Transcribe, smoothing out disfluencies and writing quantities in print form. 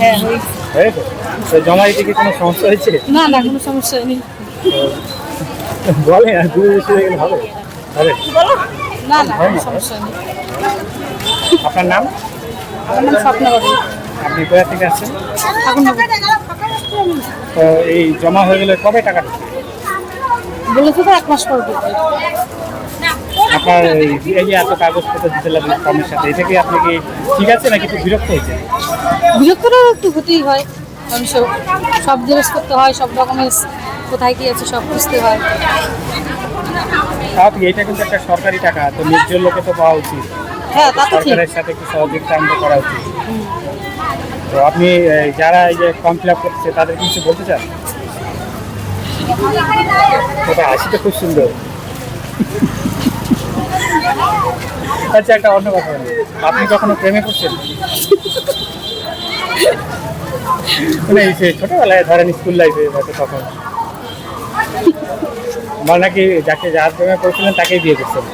হ্যাঁ হয়েছে? তো জমা দিতে কি কোনো সমস্যা হয়েছে? না না, কোনো সমস্যা নেই। বলে আর দূরে বেশি হয়ে গেলে হবে? হবে? না না, কোনো সমস্যা নেই। আপনার নাম? আমার নাম স্বপ্না বাবু। আপনি কোথা থেকে আসছেন? ঠাকুরনগর। তো এই জমা হয়ে গেলে কবে টাকা ঢুকবে? বলেছে তো 1 মাস পর ঢুকবে। আপনার এই যে এত কাগজপত্র দিতে লাগলো ফর্মের সাথে, এটা কি আপনি কি ঠিক আছে নাকি একটু বিরক্ত হয়েছে? বৃহত্তর একটু হতেই হয়, কারণ সব জিজ্ঞেস করতে হয়, সব ডকুমেন্টস কোথায় কি আছে সব বুঝতে হয়। তাও কি এটা কিন্তু একটা সরকারি টাকা, তো নির্জন লোকে তো পাওয়া উচিত। হ্যাঁ, তা তো ঠিক। সরকারের সাথে একটু সহযোগিতা আমাদের করা উচিত। তো আপনি যারা এই যে ফর্ম ফিল আপ করছে তাদের কিছু বলতে চান? ওটা হাসিটা খুব সুন্দর। আচ্ছা, একটা অন্য কথা বলি। আপনি কখনো প্রেমে করছেন? মানে এই যে ছোটবেলায় ধরেন স্কুল লাইফে হয়তো তখন, বা নাকি যার প্রেমে পড়ছিলেন তাকেই বিয়ে করছেন?